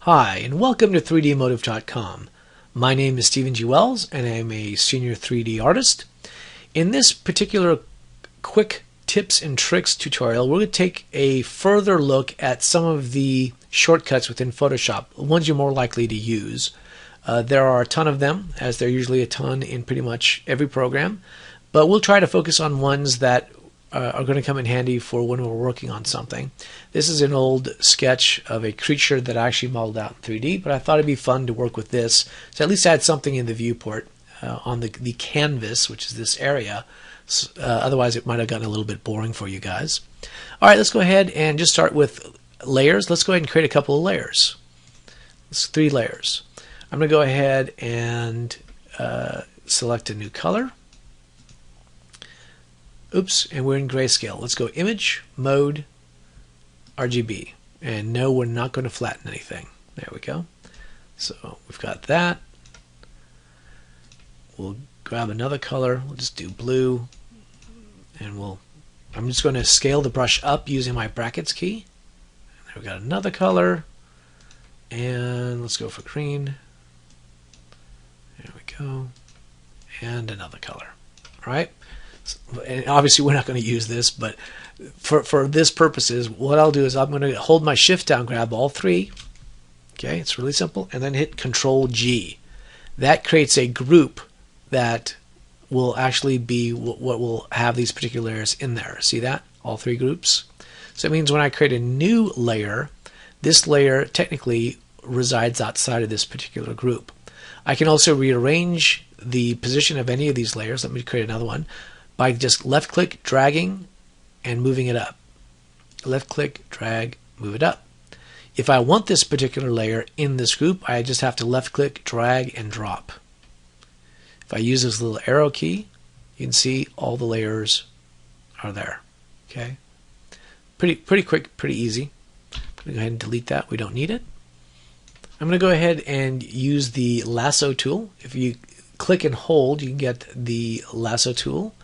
Hi, and welcome to 3dmotive.com. My name is Stephen G. Wells, and I am a senior 3D artist. In this particular quick tips and tricks tutorial, we're going to take a further look at some of the shortcuts within Photoshop, the ones you're more likely to use. There are a ton of them, as there are usually a ton in pretty much every program, but we'll try to focus on ones that are going to come in handy for when we're working on something. This is an old sketch of a creature that I actually modeled out in 3D, but I thought it'd be fun to work with this, so at least add something in the viewport on the canvas, which is this area. Otherwise it might have gotten a little bit boring for you guys. Alright, let's go ahead and just start with layers. Let's go ahead and create a couple of layers. It's 3 layers. I'm going to go ahead and select a new color. Oops, and we're in grayscale. Let's go Image, Mode, RGB. And no, we're not going to flatten anything. There we go. So we've got that. We'll grab another color. We'll just do blue. And I'm just going to scale the brush up using my brackets key. And there we got another color. And let's go for green. There we go. And another color. All right. And obviously we're not going to use this, but for this purposes, what I'll do is I'm going to hold my shift down, grab all 3. Okay, it's really simple, and then hit Control G. That creates a group that will actually be what will have these particular layers in there. See that? All 3 groups. So it means when I create a new layer, this layer technically resides outside of this particular group. I can also rearrange the position of any of these layers. Let me create another one by just left click, dragging, and moving it up. Left click, drag, move it up. If I want this particular layer in this group, I just have to left click, drag, and drop. If I use this little arrow key, you can see all the layers are there. Okay, pretty quick, pretty easy. I'm going to go ahead and delete that. We don't need it. I'm going to go ahead and use the lasso tool. If you click and hold, you can get the lasso tool.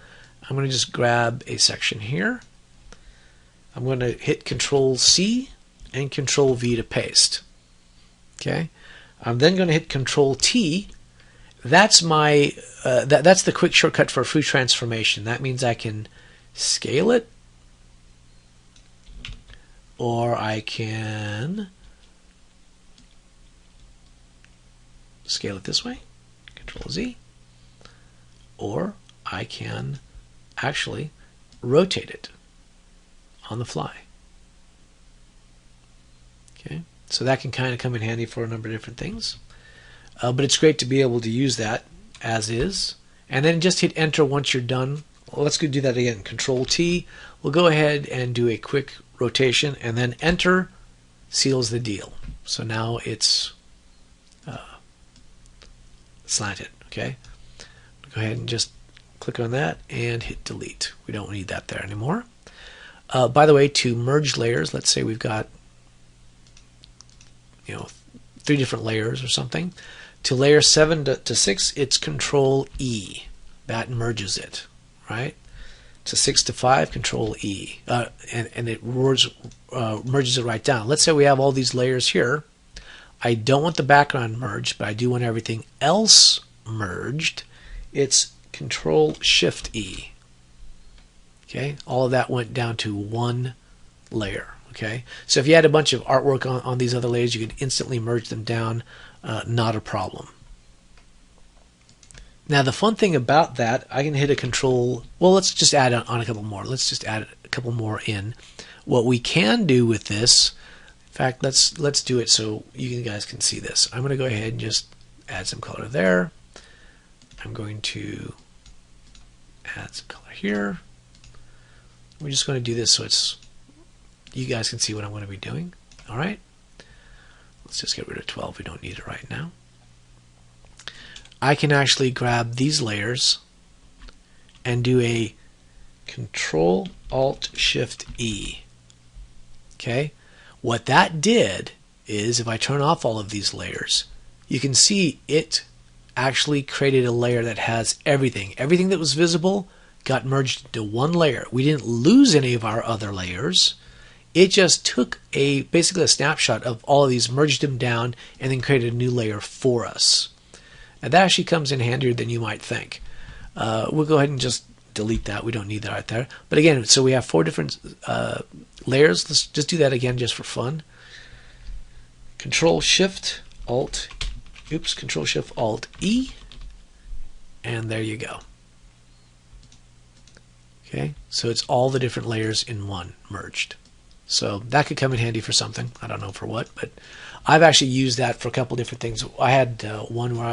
I'm going to just grab a section here. I'm going to hit Control C and Control V to paste. Okay. I'm then going to hit Control T. That's my that's the quick shortcut for free transformation. That means I can scale it, or I can scale it this way, Control Z, or I can actually rotate it on the fly. Okay, so that can kind of come in handy for a number of different things, but it's great to be able to use that as is, and then just hit enter once you're done. Well, let's go do that again. Control T. We'll go ahead and do a quick rotation, and then enter seals the deal. So now it's slanted. Okay, go ahead and just click on that and hit delete. We don't need that there anymore. By the way, to merge layers, let's say we've got 3 different layers or something. To layer 7 to 6, it's Control E. That merges it, right? To 6 to 5, Control E, and it merges it right down. Let's say we have all these layers here. I don't want the background merged, but I do want everything else merged. It's Control Shift E. Okay, all of that went down to 1 layer. Okay, so if you had a bunch of artwork on these other layers, you could instantly merge them down. Not a problem. Now the fun thing about that, I can hit a Control. Well, let's just add on a couple more. Let's just add a couple more in. What we can do with this, in fact, let's do it so you guys can see this. I'm going to go ahead and just add some color there. I'm going to add some color here. We're just going to do this so you guys can see what I'm going to be doing. All right. Let's just get rid of 12. We don't need it right now. I can actually grab these layers and do a Control Alt Shift E. Okay. What that did is, if I turn off all of these layers, you can see it actually created a layer that has everything. Everything that was visible got merged into 1 layer. We didn't lose any of our other layers. it just took basically a snapshot of all of these, merged them down, and then created a new layer for us. And that actually comes in handier than you might think. We'll go ahead and just delete that. We don't need that right there. But again, so we have 4 different layers. Let's just do that again just for fun. Control Shift Alt E, and there you go. Okay, so it's all the different layers in one merged. So that could come in handy for something. I don't know for what, but I've actually used that for a couple different things. I had one where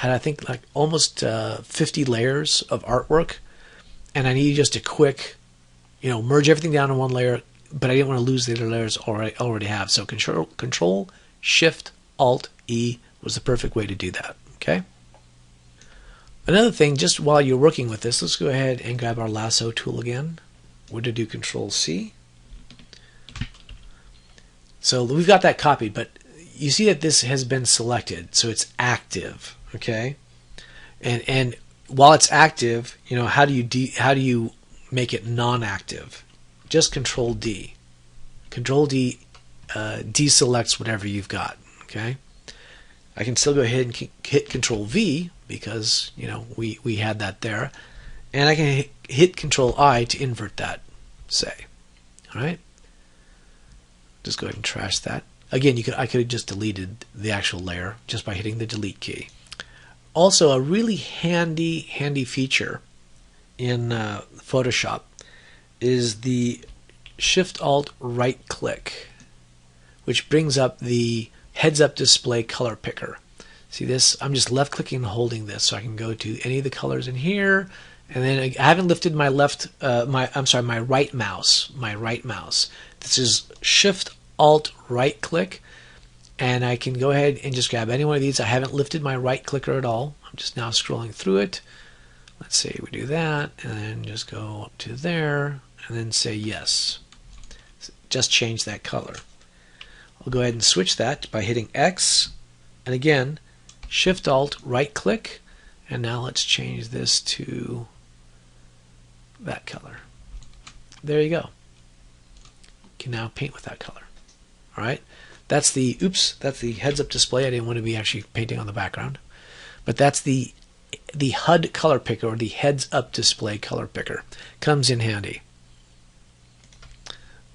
I think like almost 50 layers of artwork, and I needed just a quick, merge everything down in one layer, but I didn't want to lose the other layers I already have. So Control Shift Alt E was the perfect way to do that. Okay. Another thing, just while you're working with this, let's go ahead and grab our lasso tool again. We're going to do Control C. So we've got that copied, but you see that this has been selected, so it's active. Okay, and while it's active, how do you make it non-active? Just Control D. Control D deselects whatever you've got. Okay, I can still go ahead and hit Control V because we had that there, and I can hit Control I to invert that. Say, all right. Just go ahead and trash that. Again, I could have just deleted the actual layer just by hitting the delete key. Also, a really handy feature in Photoshop is the Shift Alt right click, which brings up the heads-up display color picker. See this? I'm just left clicking and holding this, so I can go to any of the colors in here. And then I haven't lifted my my right mouse. This is Shift Alt right click, and I can go ahead and just grab any one of these. I haven't lifted my right clicker at all. I'm just now scrolling through it. Let's say we do that, and then just go up to there, and then say yes. Just change that color. I'll go ahead and switch that by hitting X, and again, Shift Alt right click, and now let's change this to that color. There you go. You can now paint with that color. All right, that's the heads-up display. I didn't want to be actually painting on the background, but that's the HUD color picker, or the heads-up display color picker. Comes in handy.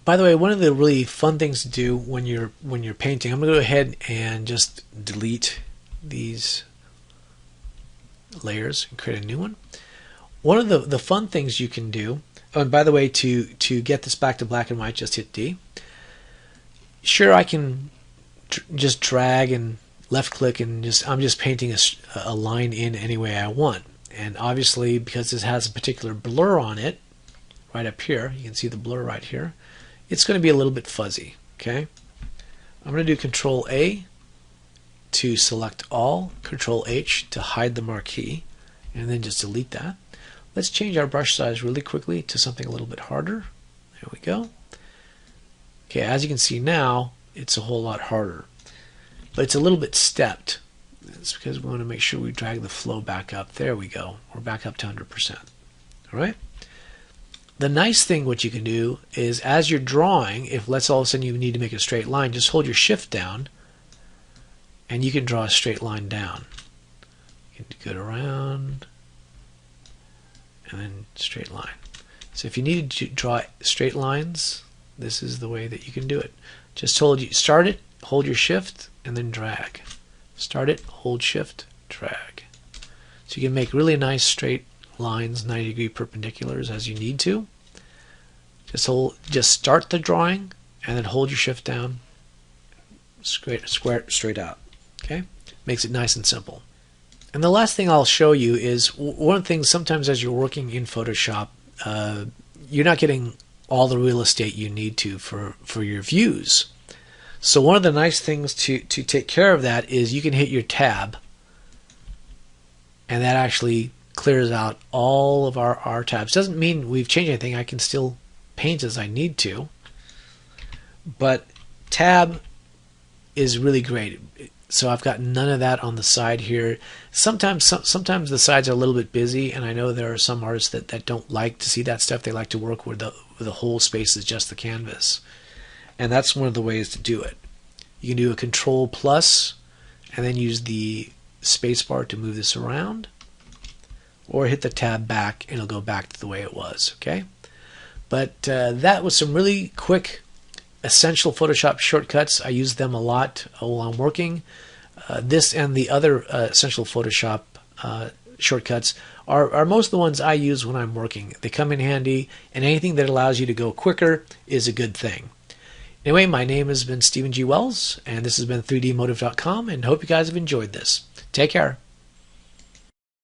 By the way, one of the really fun things to do when you're painting, I'm going to go ahead and just delete these layers and create a new one. One of the fun things you can do, oh, and by the way, to get this back to black and white, just hit D. Sure, I can just drag and left click and I'm just painting a line in any way I want. And obviously, because this has a particular blur on it, right up here, you can see the blur right here, it's going to be a little bit fuzzy. Okay, I'm going to do Control A to select all, Control H to hide the marquee, and then just delete that. Let's change our brush size really quickly to something a little bit harder. There we go. Okay, as you can see now, it's a whole lot harder, but it's a little bit stepped. That's because we want to make sure we drag the flow back up. There we go. We're back up to 100%. All right. The nice thing what you can do is, as you're drawing, if let's all of a sudden you need to make a straight line, just hold your shift down, and you can draw a straight line down. You can go around, and then straight line. So if you need to draw straight lines, this is the way that you can do it. Just start it, hold your shift, and then drag. Start it, hold shift, drag. So you can make really nice straight lines, 90-degree perpendiculars as you need to. Just start the drawing, and then hold your shift down, straight out. Okay, makes it nice and simple. And the last thing I'll show you is one of the things. Sometimes as you're working in Photoshop, you're not getting all the real estate you need to for your views. So one of the nice things to take care of that is you can hit your tab, and that actually clears out all of our tabs. Doesn't mean we've changed anything. I can still paint as I need to, but tab is really great. So I've got none of that on the side here. Sometimes the sides are a little bit busy, and I know there are some artists that don't like to see that stuff. They like to work with the whole space is just the canvas. And that's one of the ways to do it. You can do a Control plus and then use the spacebar to move this around, or hit the tab back and it'll go back to the way it was. Okay, but that was some really quick essential Photoshop shortcuts. I use them a lot while I'm working. This and the other essential Photoshop shortcuts are most of the ones I use when I'm working. They come in handy, and anything that allows you to go quicker is a good thing. Anyway, my name has been Stephen G. Wells, and this has been 3dmotive.com, and hope you guys have enjoyed this. Take care.